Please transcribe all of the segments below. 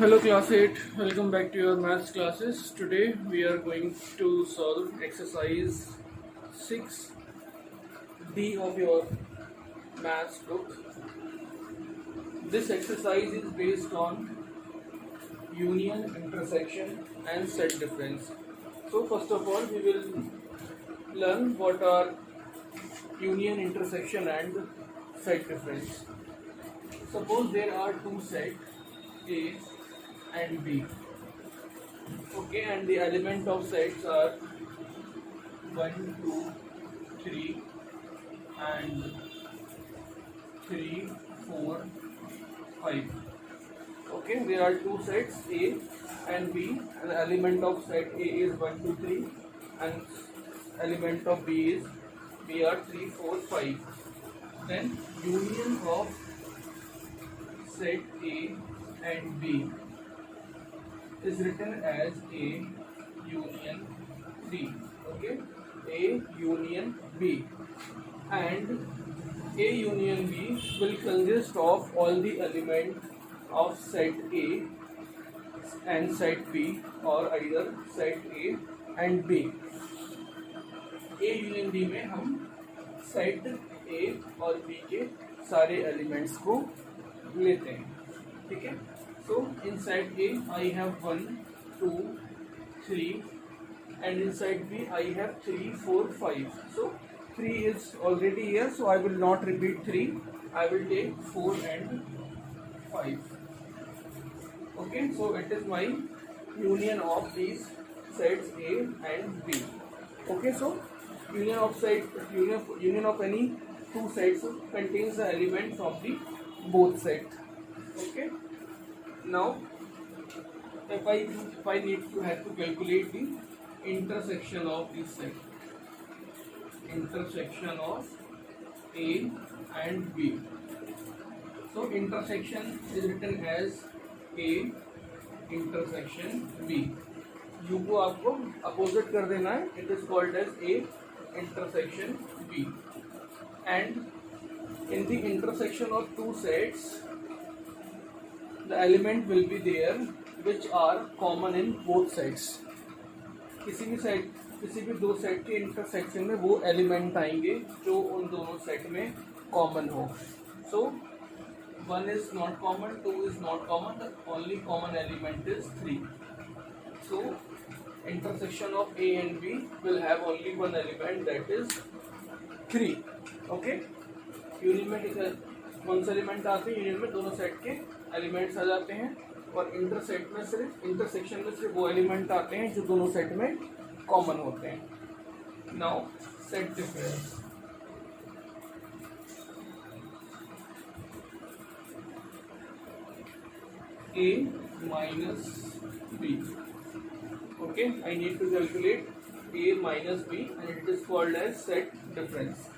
Hello class 8, welcome back to your maths classes. Today we are going to solve exercise 6D of your maths book. This exercise is based on union, intersection and set difference. So first of all we will learn what are union, intersection and set difference. Suppose there are two sets A and B. Okay, and the element of sets are 1, 2, 3 and 3, 4, 5. Okay, there are two sets A and B, and the element of set A is 1, 2, 3 and element of B are 3, 4, 5. Then union of set A and B is written as A union B. Okay, A union B, and A union B will consist of all the elements of set A and set B, or either set A and B. A union B में हम set A और B के सारे elements को लेते हैं. ठीक है. So inside A I have 1, 2, 3 and inside B I have 3, 4, 5. So 3 is already here, so I will not repeat 3. I will take 4 and 5. Okay, so it is my union of these sets A and B. Okay, so union of any two sets contains the element from the both sets. Okay. Now, if I have to calculate the intersection of this set, intersection of A and B. So intersection is written as A intersection B. U को आपको opposite कर देना है. It is called as A intersection B. And in the intersection of two sets, the element will be there which are common in both sides. किसी भी दो set के intersection में वो एलिमेंट आएंगे जो उन दोनों सेट में कॉमन हो. सो 1 is not common, 2 is not common, the only common element is 3. So intersection of A and B will have only one element, that is 3. Okay, union में कौन से एलिमेंट आते हैं? यूनियन में दोनों सेट के एलिमेंट्स आ जाते हैं, और इंटरसेक्शन में सिर्फ वो एलिमेंट आते हैं जो दोनों सेट में कॉमन होते हैं. Now set difference. A minus B. Okay, I need to calculate A minus B, and it is called as set difference.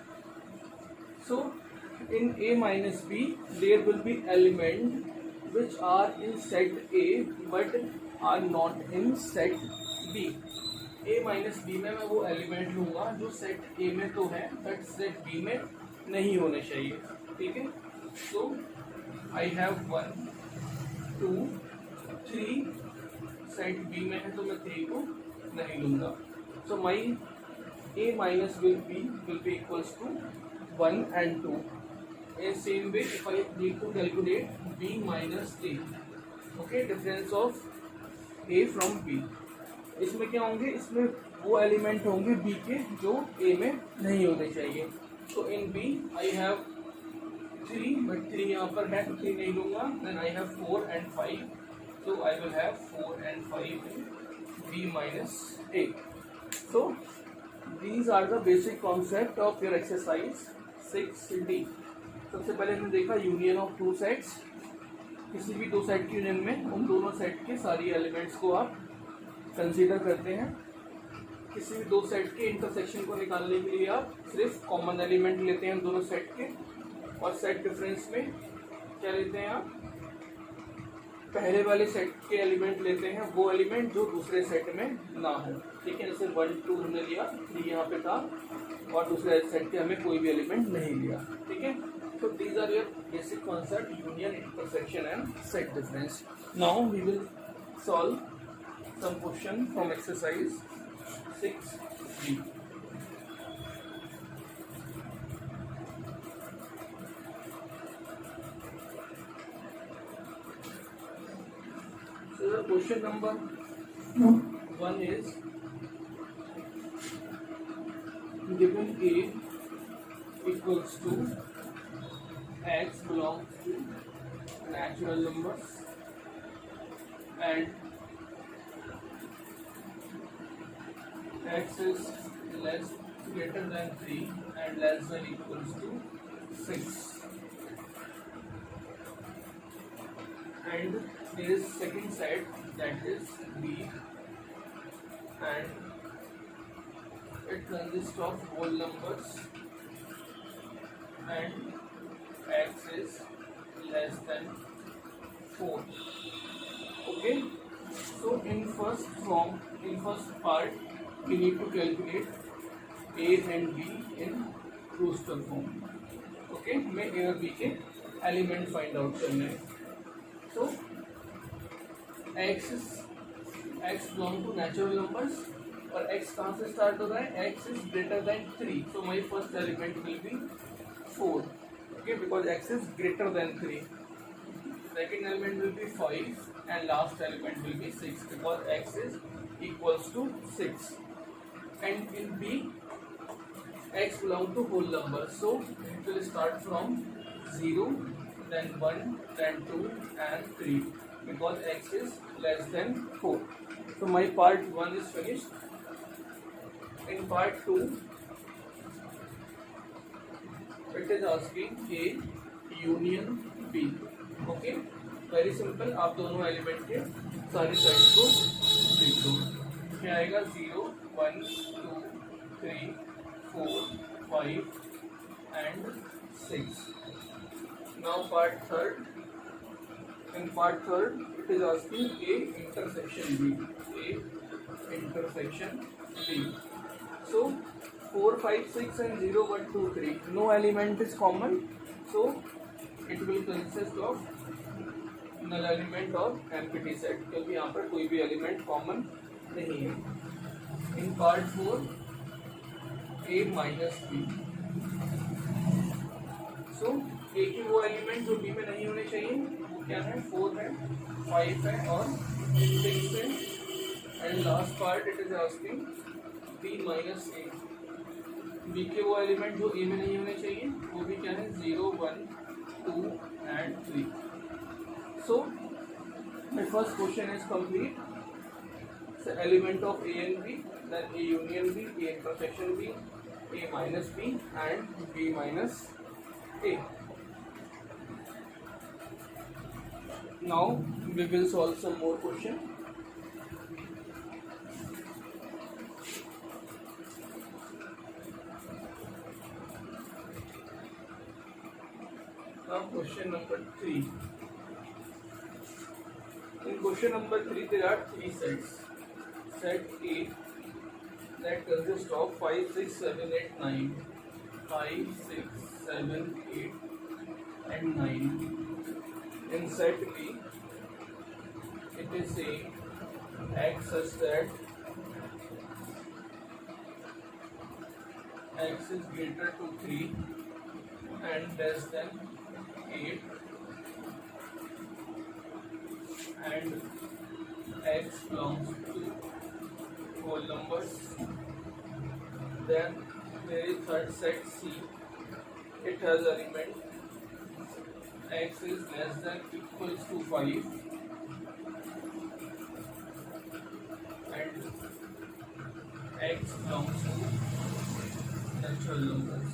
So in A minus B there will be element which are in set A but are not in set B. A minus B में मैं वो element लूँगा जो set A में तो है but set B में नहीं होने चाहिए. ठीक है. So I have 1, 2, 3. Set B में है तो मैं 3 को नहीं लूँगा. So my A minus will be equals to 1 and 2. In same way, if I need to calculate B minus A, okay, difference of A from B. इसमें क्या होंगे? इसमें वो एलिमेंट होंगे B के जो A में नहीं होने चाहिए. So in B I have 3, but 3 यहाँ पर है तो 3 नहीं लूँगा. Then I have 4 and 5. So I will have 4 and 5 in B minus A. So these are the basic concept of your exercise 6D. सबसे पहले हमने देखा यूनियन ऑफ टू सेट्स. किसी भी दो सेट की यूनियन में उन दोनों सेट के सारी एलिमेंट्स को आप कंसीडर करते हैं. किसी भी दो सेट के इंटरसेक्शन को निकालने के लिए आप सिर्फ कॉमन एलिमेंट लेते हैं दोनों सेट के, और सेट डिफरेंस में क्या लेते हैं? आप पहले वाले सेट के एलिमेंट लेते हैं, वो एलिमेंट जो दूसरे सेट में ना हो. ठीक है, जैसे 1, 2 हमने लिया, 3 यहाँ पे था, और दूसरे सेट के हमें कोई भी एलिमेंट नहीं लिया. ठीक है. So these are your basic concept: union, intersection, and set difference. Now we will solve some question from exercise 6b. So the question number 1 is given A equals to x belongs to natural numbers and x is less greater than 3 and less than equals to 6, and there is second set, that is B, and it consists of whole numbers and x is less than 4. Okay, so in first part we need to calculate A and B in roster form. Okay, हमें A और B के element find out करने हैं. So x belong to natural numbers और x कहाँ से start हो रहा है? x is greater than 3, so my first element will be 4. Okay, because x is greater than 3. Second element will be 5 and last element will be 6 because x is equals to 6. And in B, x belong to whole numbers, so it will start from 0, then 1, then 2 and 3 because x is less than 4. So my part 1 is finished. In part 2, it is asking A union B. Okay, very simple. आप दोनों element के सारे side को लिख दो. क्या आएगा? 0, 1, 2, 3, 4, 5 and 6. Now part third. In part third, it is asking A intersection B. A intersection B. So 4, 5, 6 and 0, 1, 2, 3. No element is common, so it will consist of null element और empty set, क्योंकि यहाँ पर कोई भी element common नहीं है. In part 4, A minus B. So A की वो एलिमेंट जो B में नहीं होने चाहिए वो क्या है? 4 है, 5 है और 6 है. And last part it is asking B minus A. B के वो एलिमेंट जो A में नहीं होने चाहिए वो भी क्या है? 0, 1, 2 and 3. So my first question is complete. So element of A and B, then A union B, A intersection B, A minus B and B minus A. Now we will solve some more question. Now question number 3. In question number 3, there are 3 sets. Set A that consists of 5, 6, 7, 8, 9. 5, 6, 7, 8 and 9. In set B, it is saying x such that x is greater to 3 and less than 8 and x belongs to whole numbers. Then there is third set C. It has element x is less than equals to 5 and x belongs to natural numbers.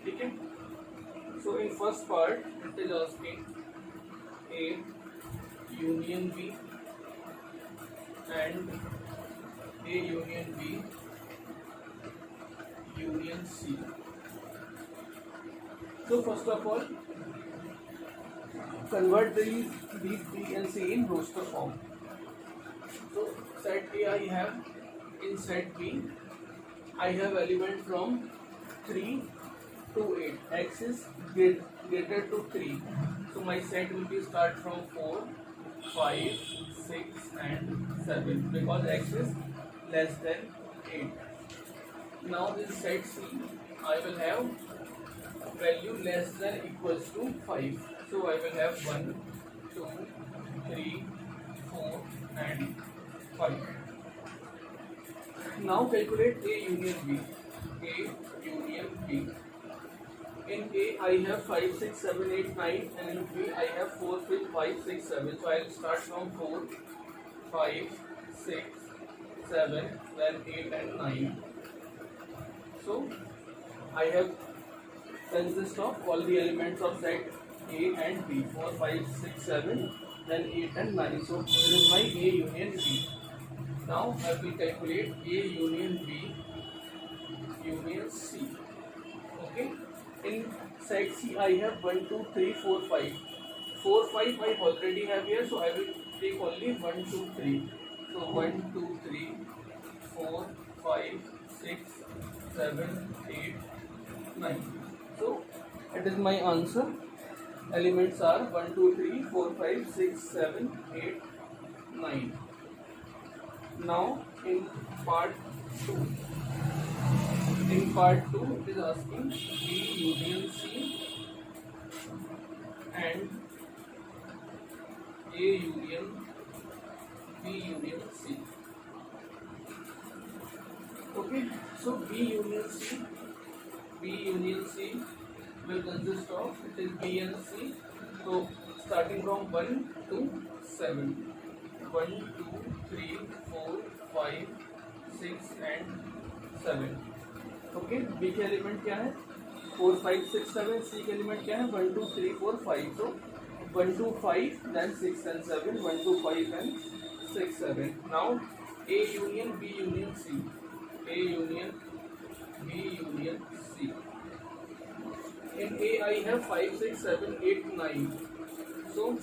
Okay. So in first part it is asking A union B and A union B union C. So first of all, convert these B and C in roster form. So set A I have, in set B I have element from 3 to 8. X is greater to 3. So my set will be start from 4, 5, 6 and 7 because x is less than 8. Now this set C, I will have value less than equals to 5. So I will have 1, 2, 3, 4 and 5. Now calculate A union B. A union B. In A I have 5, 6, 7, 8, 9 and in B I have 4, 5, 6, 7. So I will start from 4, 5, 6, 7, then 8 and 9. So I have consist of all the elements of set A and B, 4, 5, 6, 7, then 8 and 9. So this is my A union B. Now I will calculate A union B union C. Okay. In set C I have 1, 2, 3, 4, 5. 4, 5 I already have here, so I will take only 1, 2, 3. So 1, 2, 3, 4, 5, 6, 7, 8, 9. So it is my answer. Elements are 1, 2, 3, 4, 5, 6, 7, 8, 9. Now in part 2. In part 2 it is asking B union C and A union B union C. Okay, so B union C will consist of, it is B and C. So starting from 1 to 7. 1, 2, 3, 4, 5, 6 and 7. Okay, B के element क्या है 4, 5, 6, 7. सी के element क्या है 1, 2, 3, 4, 5. So 1, 2, 5, then 6 and 7. 1, 2, 5 and 6, 7. Now A union B union C. A union B union C. In A I have 5, 6, 7, 8, 9. So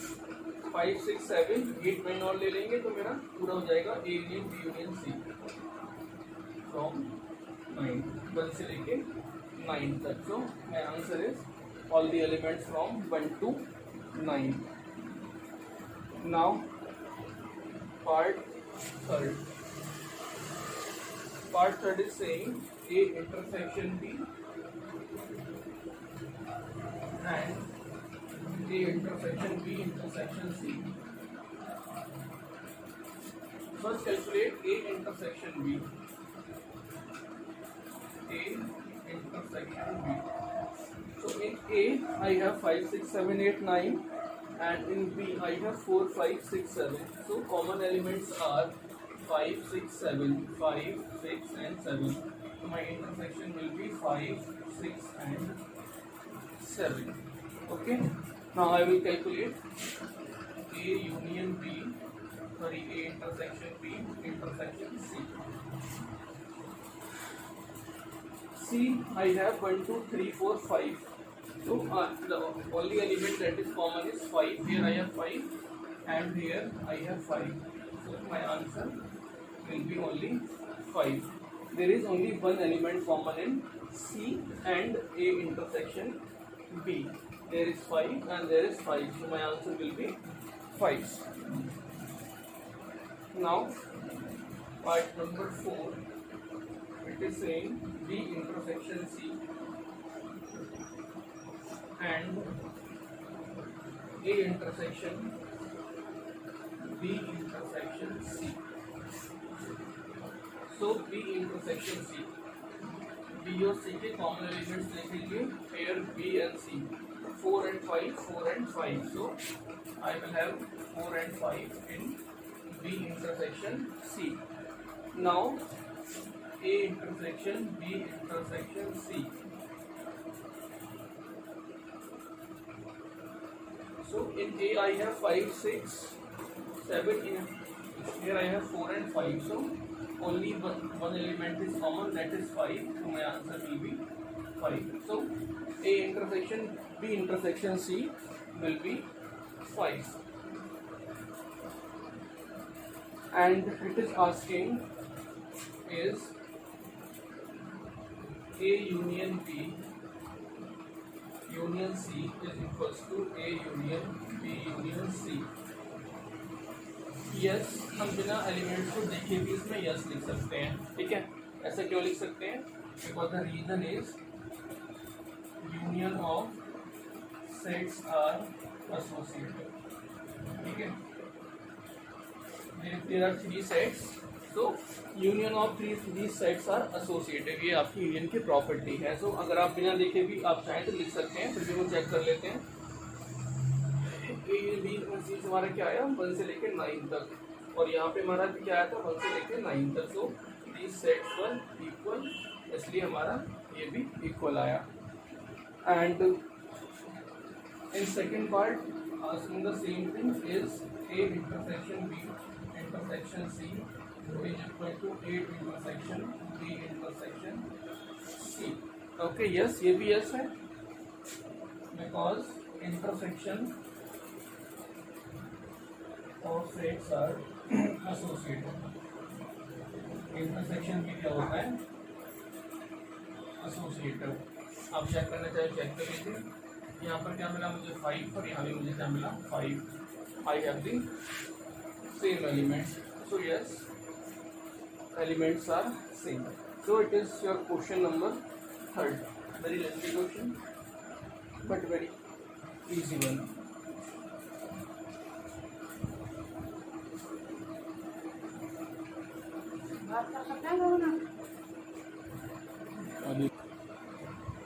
5, 6, 7, 8, 9 और ले लेंगे तो मेरा पूरा हो जाएगा A union B union C from 9, 1 से लेके 9 तक. So my answer is all the elements from 1 to 9. Now part third. Part third is saying A intersection B and A intersection B intersection C. First calculate A intersection B. A intersection B. So in A I have 5, 6, 7, 8, 9 and in B I have 4, 5, 6, 7. So common elements are 5, 6, 7, 5, 6 and 7. So my intersection will be 5, 6 and 7. Okay. Now I will calculate A union B, sorry, A intersection B intersection C. C I have 1, 2, 3, 4, 5. So the only element that is common is 5. Here I have 5 and here I have 5. So my answer will be only 5. There is only one element common in C and A intersection B. There is 5 and there is 5. So my answer will be 5. Now part number 4. It is saying B intersection C and A intersection B intersection C. So B intersection C, B और C के common elements देखेंगे pair B and C, 4 and 5, 4 and 5. So I will have 4 and 5 in B intersection C. Now A intersection B intersection C. So in A I have 5, 6, 7. Here I have 4 and 5. So only one element is common, that is 5. So my answer will be 5. So A intersection B intersection C will be 5. And it is asking is A union B union C is equals to A union B union C. Yes, हम बिना elements को देखे भी इसमें yes लिख सकते हैं, ठीक है। ऐसा क्यों लिख सकते हैं? Because the reason is union of sets are associated, ठीक है। देयर आर 3 सेट्स, तो union of three sets are associated, ये आपकी यूनियन की प्रॉपर्टी है। सो अगर आप बिना देखे भी आप चाहें तो लिख सकते हैं, फिर भी वो चेक कर लेते हैं। बी हमारा क्या आया 1 से लेकर 9 तक, और यहाँ पे हमारा क्या आया था 1 से लेकर 9 तक। So these sets were equal, इसलिए हमारा ये भी इक्वल आया। And in second part asking the same thing is A intersection B intersection C is equal to A intersection B intersection C। Okay, yes, ये भी यस है, because intersection of sets are associated. Intersection भी क्या होता है? Associated. आप check करना चाहे चेक कर लीजिए। यहाँ पर क्या मिला मुझे 5, और यहाँ भी मुझे क्या मिला 5। I have the same elements, so yes elements are same. So it is your question number 3rd, very lengthy question but very easy one.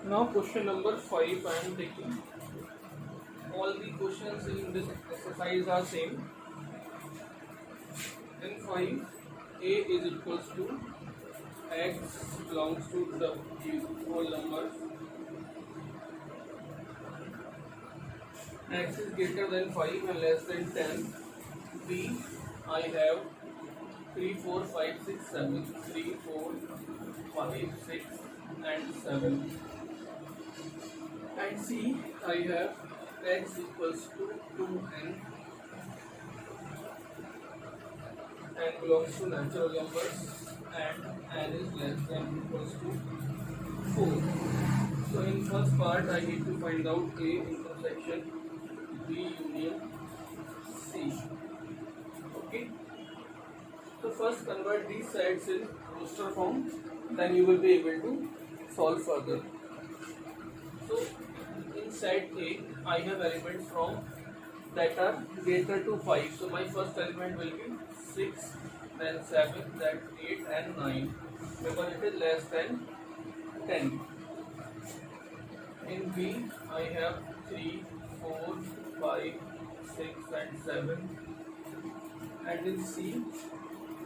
Now question number 5 I am taking. All the questions in this exercise are same. In 5, A is equals to x belongs to the whole numbers. X is greater than 5 and less than 10. B, I have 3, 4, 5, 6, 7. 3, 4, 5, 6 and 7. And C, I have x equals to 2n and belongs to natural numbers, and n is less than equals to 4. So in first part I need to find out A intersection B union C. Okay. So first convert these sides in roster form, then you will be able to solve further. So in set A, I have elements from that are greater to 5. So my first element will be 6, then 7, then 8 and 9, because it is less than 10. In B, I have 3, 4, 5, 6 and 7. And in C,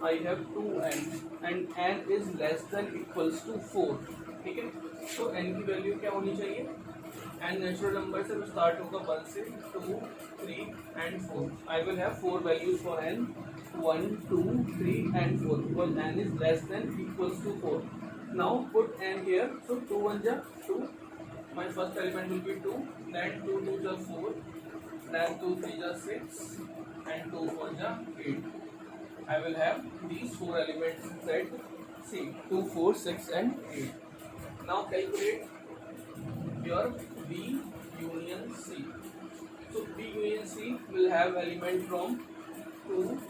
I have 2n and n is less than equals to 4, ठीक है। तो n की value क्या होनी चाहिए? n natural number से start होगा 1 से 2, 3 and 4. I will have 4 values for n, 1, 2, 3 and 4, because n is less than equals to 4. Now put n here. So 2 1 ja 2. My first element will be 2. Then 2 2 ja 4. Then 2 3 ja 6 and 2 4 ja 8. I will have these 4 elements in set C, 2, 4, 6 and 8. Now calculate your B union C. So B union C will have element from 2,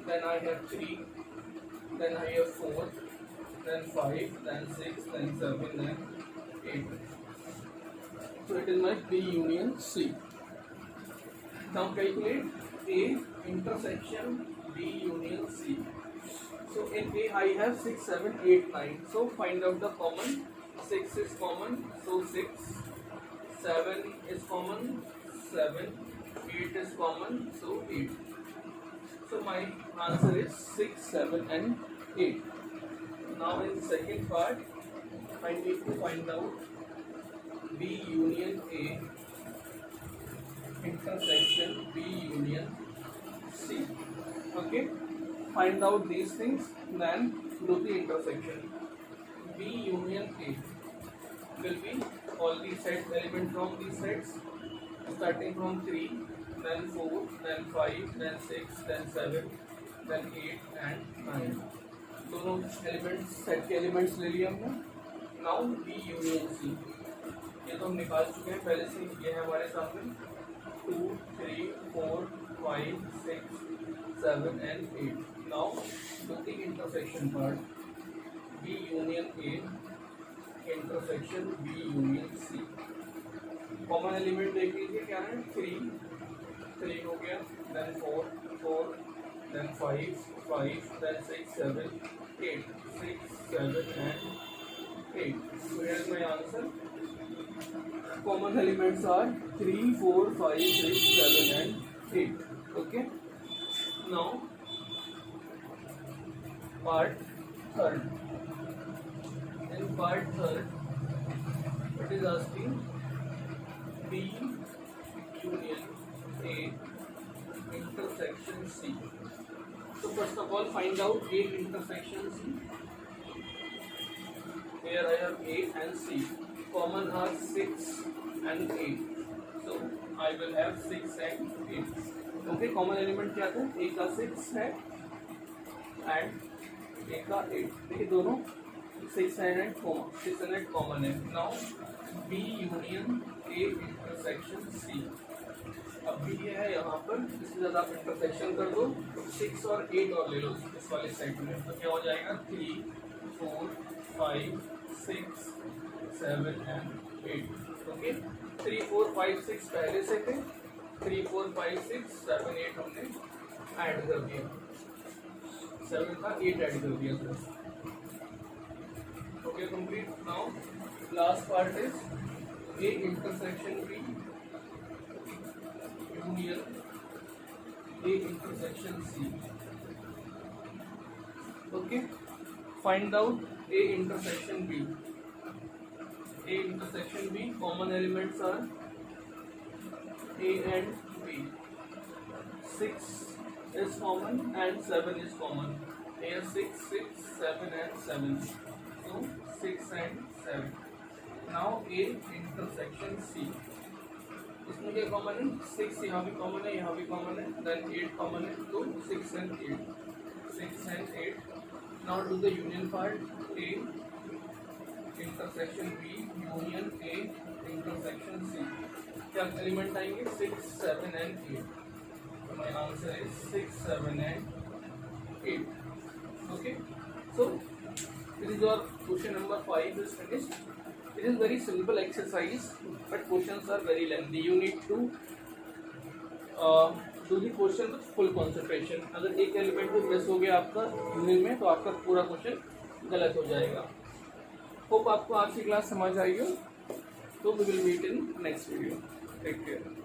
then I have 3, then I have 4, then 5, then 6, then 7, then 8. So it is my B union C. Now calculate A intersection B union C. So in A I have 6, 7, 8, 9. So find out the common. 6 is common, so 6. 7 is common, 7. 8 is common, so 8. So my answer is 6, 7 and 8. Now in second part, I need to find out B union A intersection B union C. Okay, find out these things, then do the intersection. B union A will be all these sets, element from these sets, starting from 3, then 4, then 5, then 6, then 7, then 8 and 9. दोनों elements set के elements ले लिए हमने. Now B union C. ये तो हम निकाल चुके हैं पहले से, ये है हमारे सामने 2, 3, 4, 5, 6, 7 and 8. Now do the intersection part. B union A intersection B union C. Common element देख लीजिए क्या है, 3 हो गया, then 4, then 5, then 6, 7, 8, 6, 7 and 8. So here is my answer. Common elements are 3, 4, 5, 6, 7 and 8. Okay. Now part third. In part third, it is asking B union A intersection C. So first of all, find out A intersection C. Here I have A and C. Common are 6 and 8. So I will have 6 and 8. Okay, common element क्या था? A का 6 है and A का 8. देखिए दोनों 6 and 8 common है. Now B union A intersection C. अब भी ये है यहाँ पर, इसके साथ आप इंटरसेक्शन कर दो, 6 और 8 और ले लो इस वाले साइड में, तो क्या हो जाएगा 3, 4, 5, 6, 7 and 8. ओके, 3, 4, 5, 6 पहले से थे, 3, 4, 5, 6, 7, 8 हमने ऐड कर दिया, 7 का 8 ऐड कर दिया sir. Okay, complete. Now last part is A intersection B union A intersection C. Okay, find out A intersection B. A intersection B, common elements are A and B. 6 is common and 7 is common. Here 6, 6, 7 and 7. So 6 and 7. Now A intersection C. इसमें क्या common है, 6 यहाँ भी common है, यहाँ भी common है, then 8 common है, तो 6 and 8. Now do the union part. A intersection B union A intersection C. क्या एलिमेंट आएंगे, 6, 7 and 8. So my answer is 6, 7 and 8. Okay, so this is your question number 5 is finished. It is very simple exercise, but questions are very lengthy. You need to do the question with full concentration. अगर एक element को miss हो गया आपका union में, तो आपका पूरा क्वेश्चन गलत हो जाएगा. होप आपको आज की क्लास समझ आई हो. तो we will meet in next video. Take care.